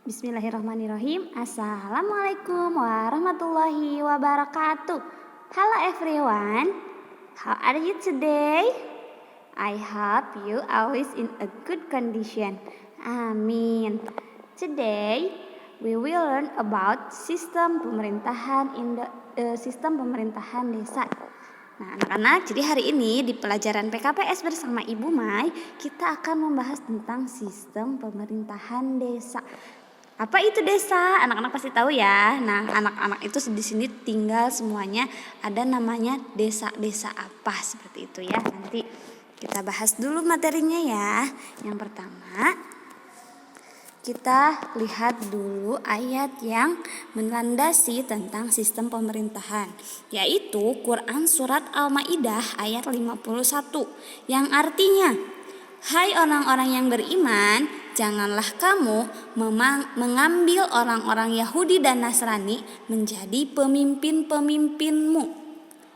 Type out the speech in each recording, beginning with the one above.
Bismillahirrahmanirrahim. Assalamualaikum warahmatullahi wabarakatuh. Hello everyone. How are you today? I hope you always in a good condition. Amin. Today we will learn about sistem pemerintahan desa. Nah, anak-anak, jadi hari ini di pelajaran PKPS bersama Ibu Mai, kita akan membahas tentang sistem pemerintahan desa. Apa itu desa? Anak-anak pasti tahu ya. Nah, anak-anak itu di sini tinggal semuanya ada namanya desa-desa apa seperti itu ya. Nanti kita bahas dulu materinya ya. Yang pertama, kita lihat dulu ayat yang melandasi tentang sistem pemerintahan, yaitu Quran Surat Al-Ma'idah ayat 51, yang artinya, hai orang-orang yang beriman, janganlah kamu mengambil orang-orang Yahudi dan Nasrani menjadi pemimpin-pemimpinmu.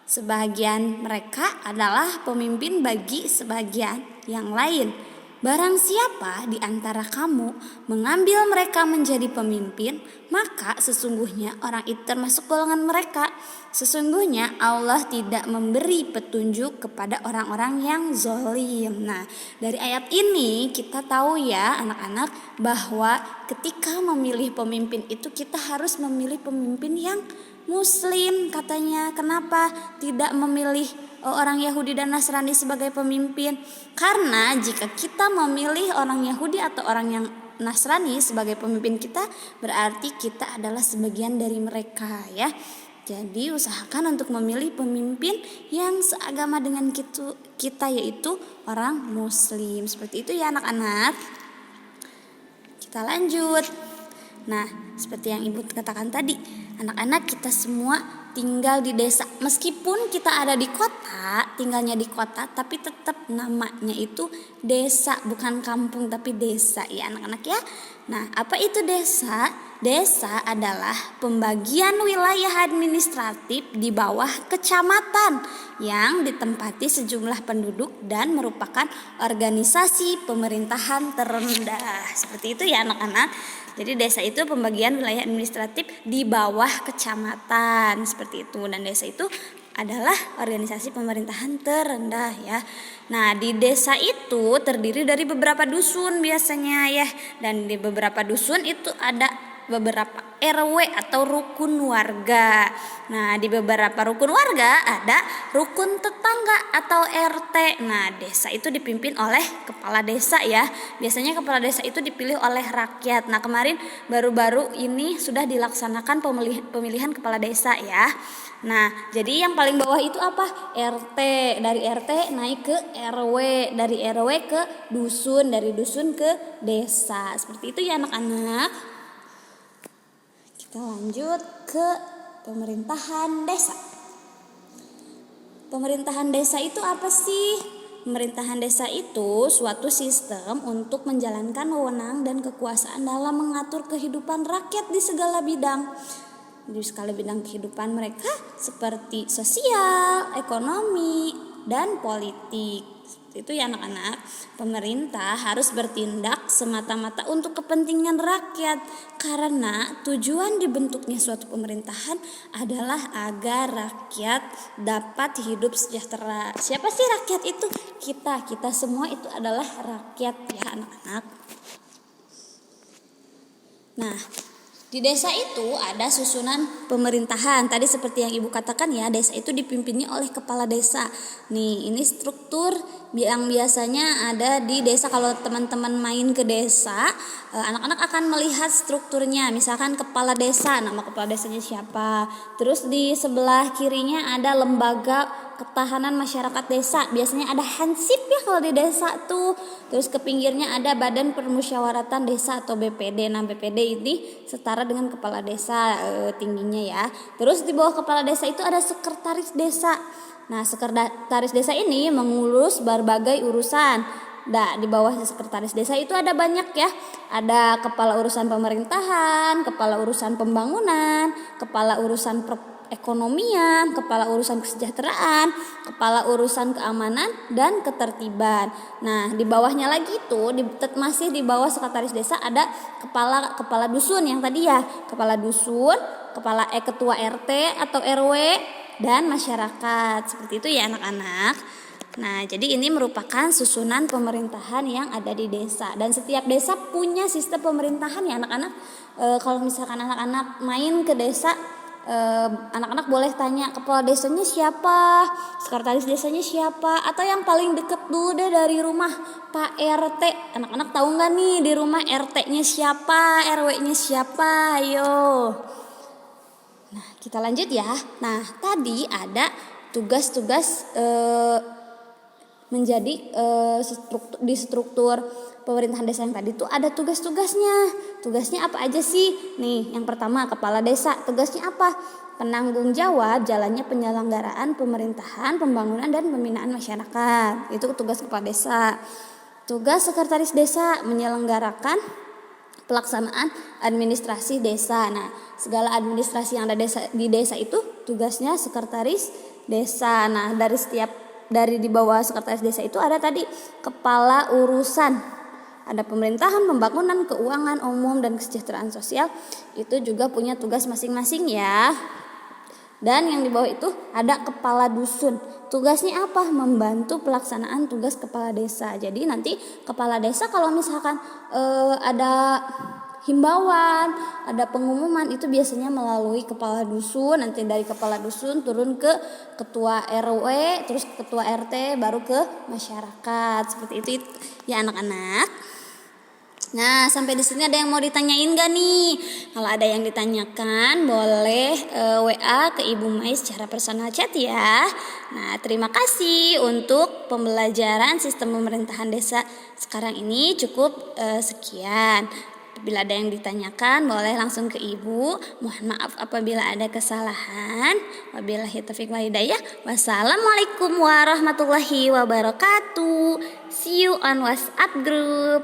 Sebagian mereka adalah pemimpin bagi sebagian yang lain. Barang siapa di antara kamu mengambil mereka menjadi pemimpin, maka sesungguhnya orang itu termasuk golongan mereka. Sesungguhnya Allah tidak memberi petunjuk kepada orang-orang yang zalim. Nah, dari ayat ini kita tahu ya anak-anak bahwa ketika memilih pemimpin itu kita harus memilih pemimpin yang Muslim katanya. Kenapa tidak memilih orang Yahudi dan Nasrani sebagai pemimpin? Karena jika kita memilih orang Yahudi atau orang yang Nasrani sebagai pemimpin kita, berarti kita adalah sebagian dari mereka ya. Jadi usahakan untuk memilih pemimpin yang seagama dengan kita yaitu orang Muslim. Seperti itu ya anak-anak. Kita lanjut. Nah, seperti yang Ibu katakan tadi, anak-anak kita semua tinggal di desa. Meskipun kita ada di kota, tinggalnya di kota, tapi tetap namanya itu desa, bukan kampung tapi desa ya anak-anak ya. Nah, apa itu desa? Desa adalah pembagian wilayah administratif di bawah kecamatan yang ditempati sejumlah penduduk dan merupakan organisasi pemerintahan terendah. Seperti itu ya anak-anak. Jadi desa itu pembagian wilayah administratif di bawah kecamatan seperti itu, dan desa itu adalah organisasi pemerintahan terendah ya. Nah, di desa itu terdiri dari beberapa dusun biasanya ya, dan di beberapa dusun itu ada beberapa RW atau rukun warga. Nah, di beberapa rukun warga ada rukun tetangga atau RT. Nah, desa itu dipimpin oleh kepala desa ya. Biasanya kepala desa itu dipilih oleh rakyat. Nah, kemarin baru-baru ini sudah dilaksanakan pemilihan kepala desa ya. Nah, jadi yang paling bawah itu apa? RT. Dari RT naik ke RW, dari RW ke dusun, dari dusun ke desa. Seperti itu ya anak-anak. Kita lanjut ke pemerintahan desa. Pemerintahan desa itu apa sih? Pemerintahan desa itu suatu sistem untuk menjalankan wewenang dan kekuasaan dalam mengatur kehidupan rakyat di segala bidang. Di segala bidang kehidupan mereka seperti sosial, ekonomi, dan politik. Itu ya anak-anak. Pemerintah harus bertindak semata-mata untuk kepentingan rakyat, karena tujuan dibentuknya suatu pemerintahan adalah agar rakyat dapat hidup sejahtera. Siapa sih rakyat itu? Kita semua itu adalah rakyat ya anak-anak. Nah, di desa itu ada susunan pemerintahan. Tadi seperti yang Ibu katakan ya, desa itu dipimpinnya oleh kepala desa. Nih, ini struktur yang biasanya ada di desa. Kalau teman-teman main ke desa, anak-anak akan melihat strukturnya. Misalkan kepala desa, nama kepala desanya siapa. Terus di sebelah kirinya ada lembaga ketahanan masyarakat desa. Biasanya ada hansip ya kalau di desa tuh. Terus ke pinggirnya ada Badan Permusyawaratan Desa atau BPD. Nah, BPD ini setara dengan kepala desa tingginya ya. Terus di bawah kepala desa itu ada sekretaris desa. Nah, sekretaris desa ini mengurus berbagai urusan. Nah, di bawah sekretaris desa itu ada banyak ya. Ada kepala urusan pemerintahan, kepala urusan pembangunan, kepala urusan perekonomian, kepala urusan kesejahteraan, kepala urusan keamanan dan ketertiban. Nah, di bawahnya lagi tuh masih di bawah sekretaris desa ada kepala dusun yang tadi ya, kepala dusun, ketua RT atau RW dan masyarakat. Seperti itu ya anak-anak. Nah, jadi ini merupakan susunan pemerintahan yang ada di desa, dan setiap desa punya sistem pemerintahan ya anak-anak. Kalau misalkan anak-anak main ke desa, anak-anak boleh tanya kepala desanya siapa, sekretaris desanya siapa, atau yang paling deket dulu deh dari rumah, Pak RT. Anak-anak tahu nggak nih di rumah RT-nya siapa, RW-nya siapa? Ayo. Nah, kita lanjut ya. Nah, tadi ada tugas-tugas menjadi di struktur pemerintahan desa yang tadi tuh ada tugas-tugasnya. Tugasnya apa aja sih? Nih, yang pertama kepala desa. Tugasnya apa? Penanggung jawab jalannya penyelenggaraan pemerintahan, pembangunan dan pembinaan masyarakat. Itu tugas kepala desa. Tugas sekretaris desa menyelenggarakan pelaksanaan administrasi desa. Nah, segala administrasi yang ada di desa itu tugasnya sekretaris desa. Nah, dari di bawah sekretaris desa itu ada tadi kepala urusan, ada pemerintahan, pembangunan, keuangan umum dan kesejahteraan sosial. Itu juga punya tugas masing-masing ya. Dan yang di bawah itu ada kepala dusun. Tugasnya apa? Membantu pelaksanaan tugas kepala desa. Jadi nanti kepala desa kalau misalkan ada himbauan, ada pengumuman, itu biasanya melalui kepala dusun. Nanti dari kepala dusun turun ke ketua RW, terus ke ketua RT, baru ke masyarakat. Seperti itu ya anak-anak. Nah, sampai di sini ada yang mau ditanyain gak nih? Kalau ada yang ditanyakan boleh WA ke Ibu Mai secara personal chat ya. Nah, terima kasih untuk pembelajaran sistem pemerintahan desa sekarang ini cukup sekian. Bila ada yang ditanyakan boleh langsung ke Ibu. Mohon maaf apabila ada kesalahan. Wabillahi taufiq wal hidayah. Wassalamualaikum warahmatullahi wabarakatuh. See you on WhatsApp group.